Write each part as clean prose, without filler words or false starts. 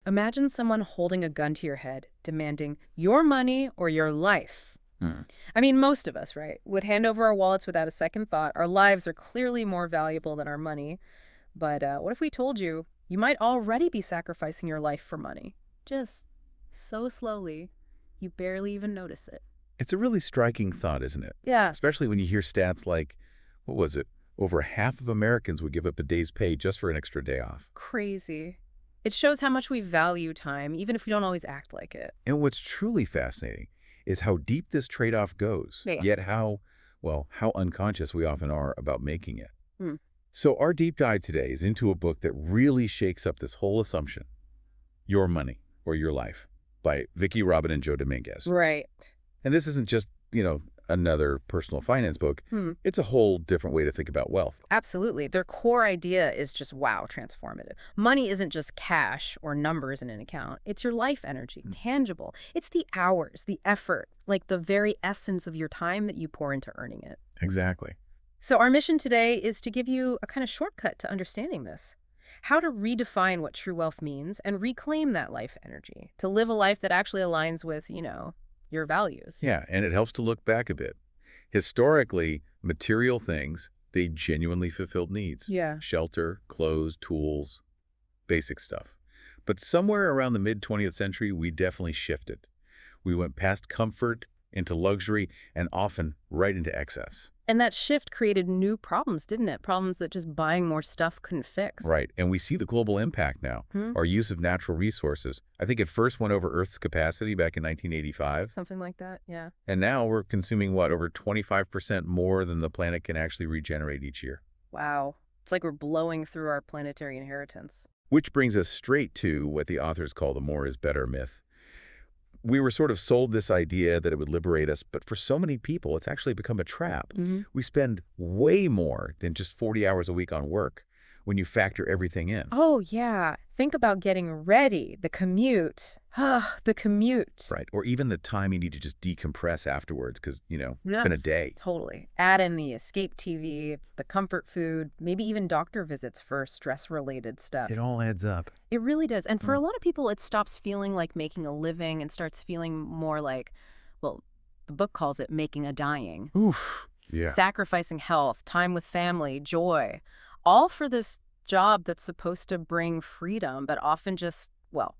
Imagine someone holding a gun to your head, demanding your money or your life. Hmm. I mean, most of us, right, would hand over our wallets without a second thought. Our lives are clearly more valuable than our money. But what if we told you you might already be sacrificing your life for money? Just so slowly, you barely even notice it. It's a really striking thought, isn't it? Yeah, Especially when you hear stats like, what was it? Over half of Americans would give up a day's pay just for an extra day off. crazy. It shows how much we value time, even if we don't always act like it. And what's truly fascinating is how deep this trade-off goes, Yeah. yet how unconscious we often are about making it. Hmm. So our deep dive today is into a book that really shakes up this whole assumption, Your Money or Your Life, by Vicki Robin and Joe Dominguez. Right. And this isn't just, another personal finance book. Hmm. It's a whole different way to think about wealth. Absolutely. Their core idea is just, wow, transformative. Money isn't just cash or numbers in an account. It's your life energy, tangible. It's the hours, the effort, like the very essence of your time that you pour into earning it. Exactly. So our mission today is to give you a kind of shortcut to understanding this. How to redefine what true wealth means and reclaim that life energy to live a life that actually aligns with, your values. Yeah, and it helps to look back a bit. Historically, material things, they genuinely fulfilled needs. Yeah. Shelter, clothes, tools, basic stuff. But somewhere around the mid-20th century, we definitely shifted. We went past comfort into luxury and often right into excess. And that shift created new problems, didn't it? Problems that just buying more stuff couldn't fix. Right, and we see the global impact now. Hmm? Our use of natural resources. I think it first went over Earth's capacity back in 1985. Something like that, yeah. And now we're consuming, over 25% more than the planet can actually regenerate each year. Wow. It's like we're blowing through our planetary inheritance. Which brings us straight to what the authors call the more is better myth. We were sort of sold this idea that it would liberate us, but for so many people, it's actually become a trap. Mm-hmm. We spend way more than just 40 hours a week on work when you factor everything in. Oh, yeah. Think about getting ready, the commute. The commute. Right, or even the time you need to just decompress afterwards because, it's Yeah. been a day. Totally. Add in the escape TV, the comfort food, maybe even doctor visits for stress-related stuff. It all adds up. It really does. And for a lot of people, it stops feeling like making a living and starts feeling more like, well, the book calls it making a dying. Oof. Yeah. Sacrificing health, time with family, joy, all for this job that's supposed to bring freedom, but often just,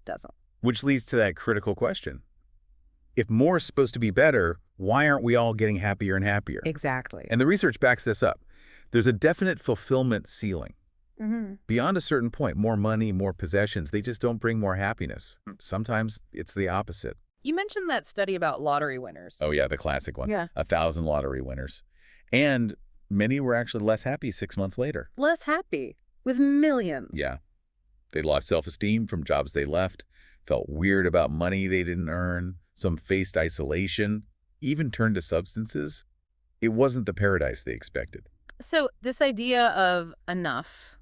doesn't. Which leads to that critical question. If more is supposed to be better, why aren't we all getting happier and happier? Exactly. And the research backs this up. There's a definite fulfillment ceiling. Mm-hmm. Beyond a certain point, more money, more possessions, they just don't bring more happiness. Sometimes it's the opposite. You mentioned that study about lottery winners. Oh yeah, the classic one. Yeah. 1,000 lottery winners. And many were actually less happy 6 months later. Less happy, with millions. Yeah. They lost self-esteem from jobs they left, felt weird about money they didn't earn, some faced isolation, even turned to substances. It wasn't the paradise they expected. So this idea of enough,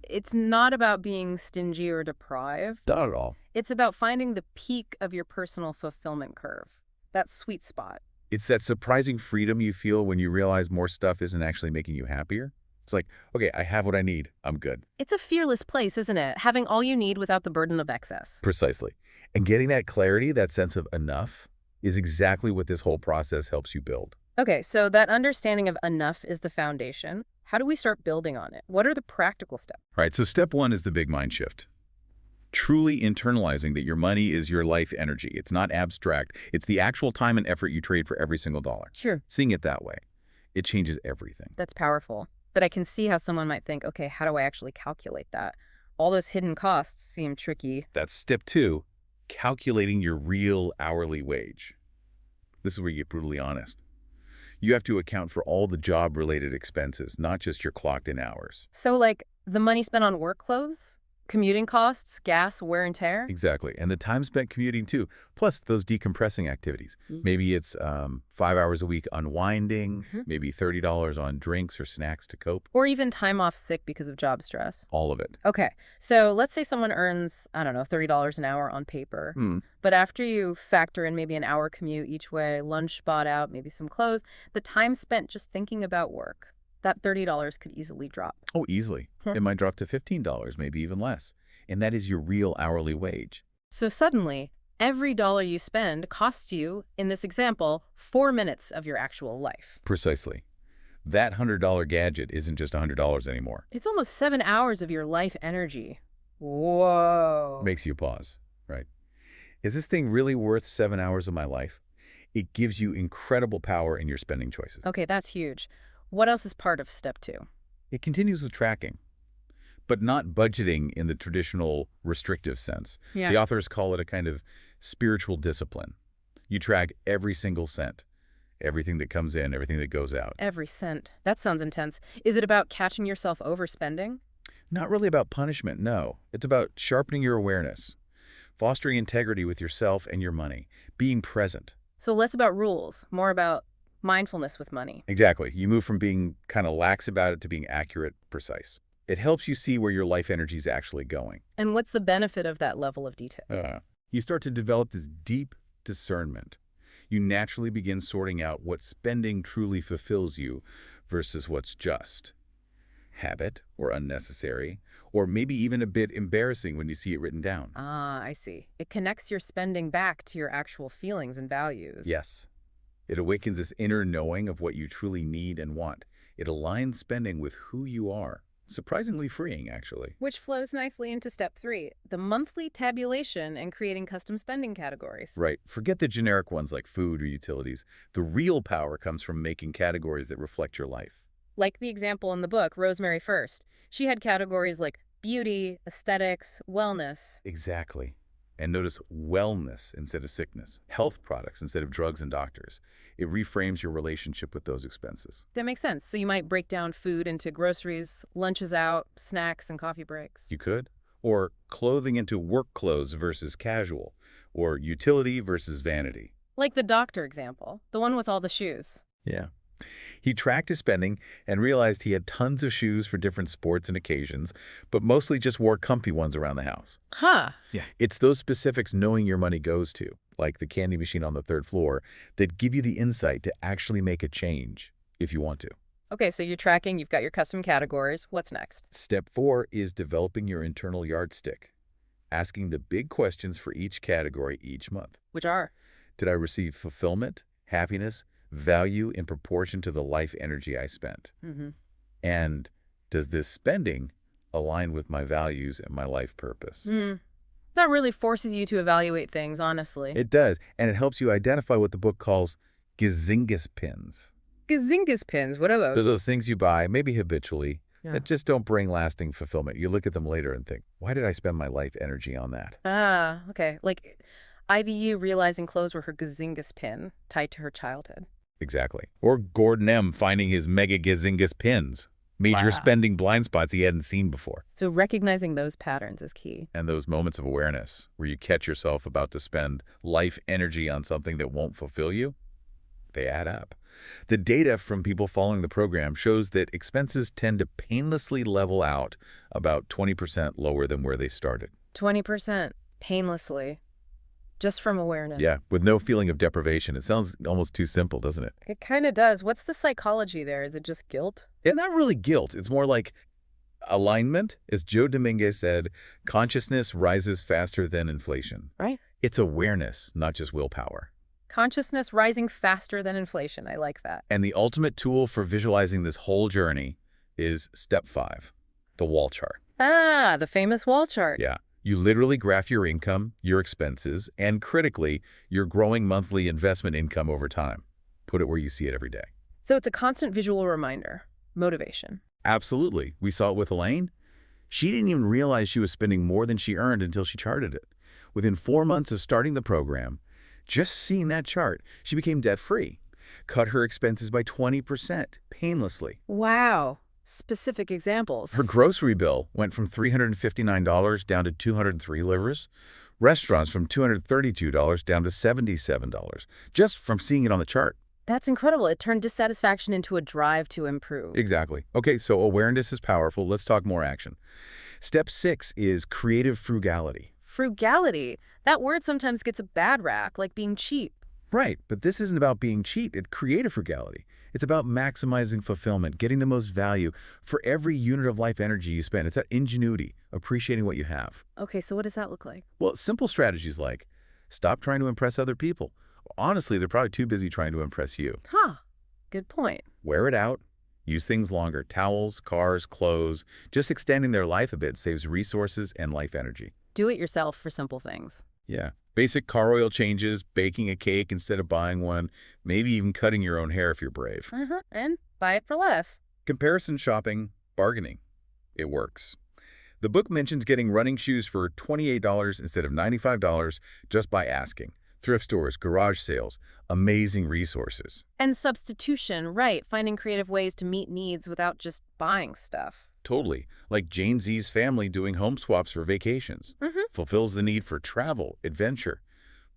it's not about being stingy or deprived. Not at all. It's about finding the peak of your personal fulfillment curve, that sweet spot. It's that surprising freedom you feel when you realize more stuff isn't actually making you happier. It's like, okay, I have what I need. I'm good. It's a fearless place, isn't it? Having all you need without the burden of excess. Precisely. And getting that clarity, that sense of enough, is exactly what this whole process helps you build. Okay, so that understanding of enough is the foundation. How do we start building on it? What are the practical steps? All right, so step one is the big mind shift. Truly internalizing that your money is your life energy. It's not abstract. It's the actual time and effort you trade for every single dollar. Sure. Seeing it that way, it changes everything. That's powerful. But I can see how someone might think, okay, how do I actually calculate that? All those hidden costs seem tricky. That's step two, calculating your real hourly wage. This is where you get brutally honest. You have to account for all the job-related expenses, not just your clocked-in hours. So like the money spent on work clothes, commuting costs, gas, wear and tear? Exactly. And the time spent commuting too, plus those decompressing activities. Maybe it's 5 hours a week unwinding, maybe $30 on drinks or snacks to cope. Or even time off sick because of job stress. All of it. Okay, so let's say someone earns, I don't know, $30 an hour on paper. But after you factor in maybe an hour commute each way, lunch bought out, maybe some clothes, the time spent just thinking about work, that $30 could easily drop. Oh, easily. It might drop to $15, maybe even less. and that is your real hourly wage. So suddenly, every dollar you spend costs you, in this example, 4 minutes of your actual life. Precisely. That $100 gadget isn't just $100 anymore. It's almost 7 hours of your life energy. Whoa. Makes you pause, right? Is this thing really worth 7 hours of my life? It gives you incredible power in your spending choices. Okay, that's huge. What else is part of step 2? It continues with tracking, but not budgeting in the traditional restrictive sense. Yeah. The authors call it a kind of spiritual discipline. You track every single cent, everything that comes in, everything that goes out. Every cent. That sounds intense. Is it about catching yourself overspending? Not really about punishment, no. It's about sharpening your awareness, fostering integrity with yourself and your money, being present. So less about rules, more about mindfulness with money. Exactly. You move from being kind of lax about it to being accurate, precise. It helps you see where your life energy is actually going. And what's the benefit of that level of detail? You start to develop this deep discernment. You naturally begin sorting out what spending truly fulfills you versus what's just habit or unnecessary, or maybe even a bit embarrassing when you see it written down. Ah, I see. It connects your spending back to your actual feelings and values. Yes. It awakens this inner knowing of what you truly need and want. It aligns spending with who you are. Surprisingly freeing, actually. Which flows nicely into step 3, the monthly tabulation and creating custom spending categories. Right. Forget the generic ones like food or utilities. The real power comes from making categories that reflect your life. Like the example in the book, Rosemary First. She had categories like beauty, aesthetics, wellness. Exactly. And notice wellness instead of sickness, health products instead of drugs and doctors. It reframes your relationship with those expenses. That makes sense. So you might break down food into groceries, lunches out, snacks, and coffee breaks. You could. Or clothing into work clothes versus casual. Or utility versus vanity. Like the doctor example, the one with all the shoes. Yeah. He tracked his spending and realized he had tons of shoes for different sports and occasions, but mostly just wore comfy ones around the house. Huh. Yeah. It's those specifics knowing your money goes to, like the candy machine on the 3rd floor, that give you the insight to actually make a change if you want to. Okay, so you're tracking, you've got your custom categories. What's next? Step 4 is developing your internal yardstick, asking the big questions for each category each month. Which are? Did I receive fulfillment, happiness, value in proportion to the life energy I spent? And does this spending align with my values and my life purpose? That really forces you to evaluate things, honestly. It does, and it helps you identify what the book calls gazingas pins. Gazingas pins, what are Those those? are those things you buy, maybe habitually, Yeah. that just don't bring lasting fulfillment. You look at them later and think, why did I spend my life energy on that? Ah, okay. Like IVU realizing clothes were her gazingas pin, tied to her childhood. Exactly. Or Gordon M. finding his mega gazingas pins. Major Wow. spending blind spots he hadn't seen before. So recognizing those patterns is key. And those moments of awareness where you catch yourself about to spend life energy on something that won't fulfill you, they add up. The data from people following the program shows that expenses tend to painlessly level out about 20% lower than where they started. 20%, painlessly, just from awareness. Yeah, with no feeling of deprivation. It sounds almost too simple, doesn't it? It kind of does. What's the psychology there? Is it just guilt? Yeah, not really guilt. It's more like alignment. As Joe Dominguez said, consciousness rises faster than inflation. Right. It's awareness, not just willpower. Consciousness rising faster than inflation. I like that. And the ultimate tool for visualizing this whole journey is step 5, the wall chart. Ah, the famous wall chart. Yeah. You literally graph your income, your expenses, and critically, your growing monthly investment income over time. Put it where you see it every day. So it's a constant visual reminder. Motivation. Absolutely. We saw it with Elaine. She didn't even realize she was spending more than she earned until she charted it. Within 4 months of starting the program, just seeing that chart, she became debt-free, cut her expenses by 20%, painlessly. Wow. Specific examples. Her grocery bill went from $359 down to 203 livres, restaurants from $232 down to $77, just from seeing it on the chart. That's incredible. It turned dissatisfaction into a drive to improve. Exactly. Okay, so awareness is powerful. Let's talk more action. Step 6 is creative frugality. Frugality. That word sometimes gets a bad rap, like being cheap. Right, but this isn't about being cheap. It's creative frugality. It's about maximizing fulfillment, getting the most value for every unit of life energy you spend. It's that ingenuity, appreciating what you have. Okay, so what does that look like? Well, simple strategies like stop trying to impress other people. Honestly, they're probably too busy trying to impress you. Huh, good point. Wear it out. Use things longer. Towels, cars, clothes. Just extending their life a bit saves resources and life energy. Do it yourself for simple things. Yeah. Basic car oil changes, baking a cake instead of buying one, maybe even cutting your own hair if you're brave. And buy it for less. Comparison shopping, bargaining. It works. The book mentions getting running shoes for $28 instead of $95 just by asking. Thrift stores, garage sales, amazing resources. And substitution, right, finding creative ways to meet needs without just buying stuff. Totally. Like Jane Z's family doing home swaps for vacations. Fulfills the need for travel, adventure,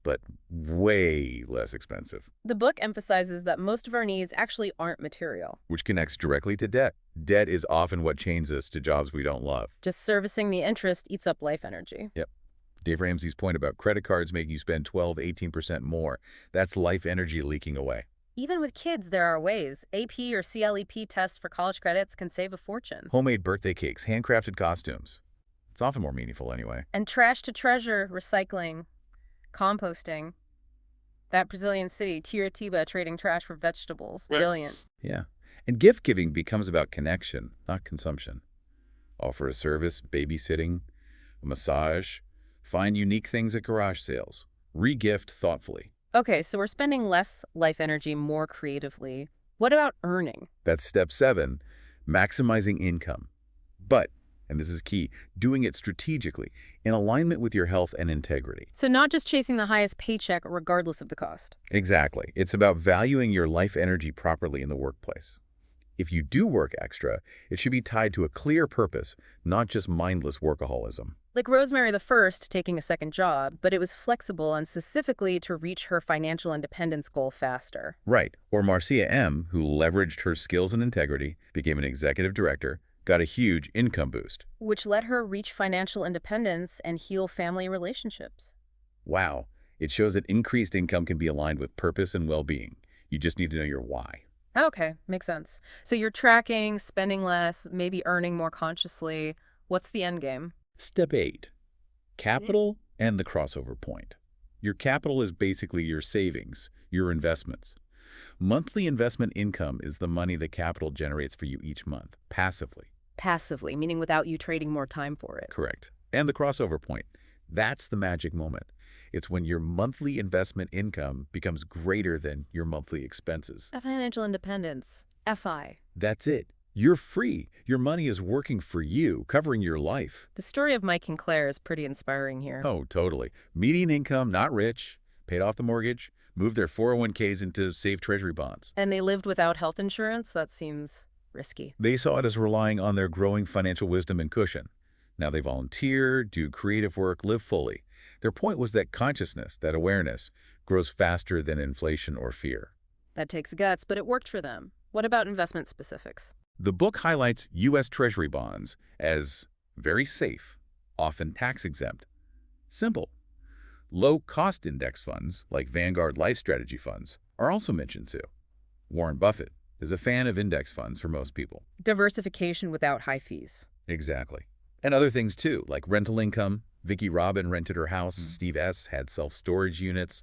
but way less expensive. The book emphasizes that most of our needs actually aren't material. Which connects directly to debt. Debt is often what chains us to jobs we don't love. Just servicing the interest eats up life energy. Yep. Dave Ramsey's point about credit cards making you spend 12–18% more, that's life energy leaking away. Even with kids, there are ways. AP or CLEP tests for college credits can save a fortune. Homemade birthday cakes, handcrafted costumes. It's often more meaningful anyway. And trash to treasure, recycling, composting. That Brazilian city, Tiritiba, trading trash for vegetables. Brilliant. Yeah. And gift giving becomes about connection, not consumption. Offer a service, babysitting, a massage. Find unique things at garage sales. Re-gift thoughtfully. Okay, so we're spending less life energy more creatively. What about earning? That's step 7, maximizing income. But, and this is key, doing it strategically, in alignment with your health and integrity. So not just chasing the highest paycheck regardless of the cost. Exactly. It's about valuing your life energy properly in the workplace. If you do work extra, it should be tied to a clear purpose, not just mindless workaholism. Like Rosemary the First taking a second job, but it was flexible and specifically to reach her financial independence goal faster. Right. Or Marcia M., who leveraged her skills and integrity, became an executive director, got a huge income boost. Which let her reach financial independence and heal family relationships. Wow. It shows that increased income can be aligned with purpose and well-being. You just need to know your why. Okay, makes sense. So you're tracking, spending less, maybe earning more consciously. What's the end game? Step 8. Capital and the crossover point. Your capital is basically your savings, your investments. Monthly investment income is the money the capital generates for you each month, passively. Passively, meaning without you trading more time for it. Correct. And the crossover point. That's the magic moment. It's when your monthly investment income becomes greater than your monthly expenses. Financial independence. FI. That's it. You're free. Your money is working for you, covering your life. The story of Mike and Claire is pretty inspiring here. Oh, totally. Median income, not rich, paid off the mortgage, moved their 401ks into safe treasury bonds. And they lived without health insurance? That seems risky. They saw it as relying on their growing financial wisdom and cushion. Now they volunteer, do creative work, live fully. Their point was that consciousness, that awareness, grows faster than inflation or fear. That takes guts, but it worked for them. What about investment specifics? The book highlights U.S. Treasury bonds as very safe, often tax-exempt. Simple. Low-cost index funds, like Vanguard Life Strategy funds, are also mentioned too. Warren Buffett is a fan of index funds for most people. Diversification without high fees. Exactly. And other things too, like rental income. Vicki Robin rented her house, Steve S. had self-storage units,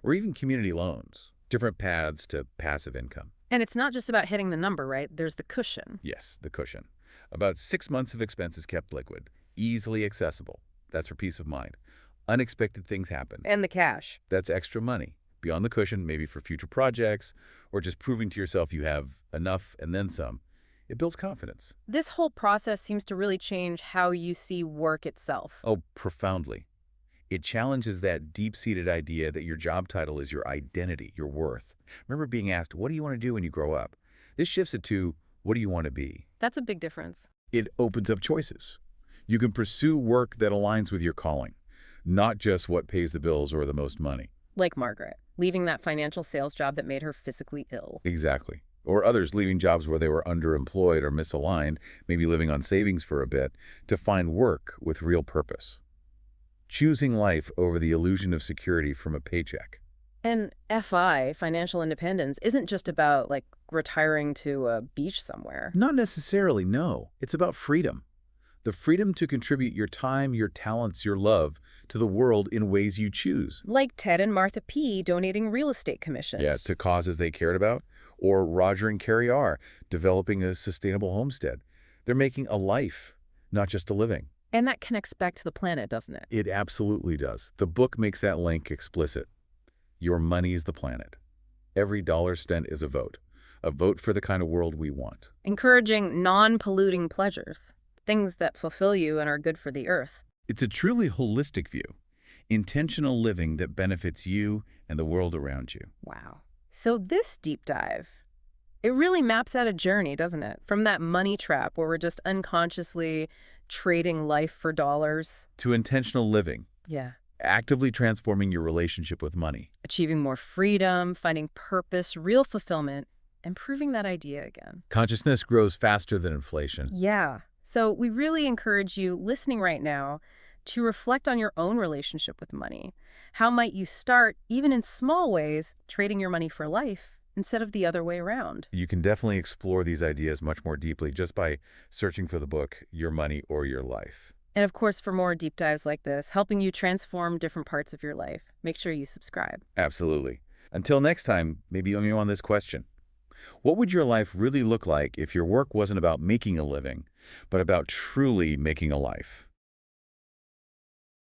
or even community loans. Different paths to passive income. And it's not just about hitting the number, right? There's the cushion. Yes, the cushion. About 6 months of expenses kept liquid, easily accessible. That's for peace of mind. Unexpected things happen. And the cash. That's extra money. Beyond the cushion, maybe for future projects, or just proving to yourself you have enough and then some. It builds confidence. This whole process seems to really change how you see work itself. Oh, profoundly. It challenges that deep-seated idea that your job title is your identity, your worth. Remember being asked, what do you want to do when you grow up? This shifts it to, what do you want to be? That's a big difference. It opens up choices. You can pursue work that aligns with your calling, not just what pays the bills or the most money. Like Margaret, leaving that financial sales job that made her physically ill. Exactly. Or others leaving jobs where they were underemployed or misaligned, maybe living on savings for a bit, to find work with real purpose. Choosing life over the illusion of security from a paycheck. And FI, financial independence, isn't just about like retiring to a beach somewhere. Not necessarily, no. It's about freedom. The freedom to contribute your time, your talents, your love to the world in ways you choose. Like Ted and Martha P. donating real estate Yeah, commissions. to causes they cared about. Or Roger and Carrie R. developing a sustainable homestead. They're making a life, not just a living. And that connects back to the planet, doesn't it? It absolutely does. The book makes that link explicit. Your money is the planet. Every dollar spent is a vote for the kind of world we want. Encouraging non-polluting pleasures, things that fulfill you and are good for the earth. It's a truly holistic view, intentional living that benefits you and the world around you. Wow. So this deep dive, it really maps out a journey, doesn't it? From that money trap where we're just unconsciously trading life for dollars. To intentional living, Yeah. actively transforming your relationship with money. Achieving more freedom, finding purpose, real fulfillment, and proving that idea again. Consciousness grows faster than inflation. Yeah. So we really encourage you listening right now to reflect on your own relationship with money. How might you start, even in small ways, trading your money for life instead of the other way around? You can definitely explore these ideas much more deeply just by searching for the book, Your Money or Your Life. And of course, for more deep dives like this, helping you transform different parts of your life, make sure you subscribe. Absolutely. Until next time, maybe you on this question. What would your life really look like if your work wasn't about making a living, but about truly making a life?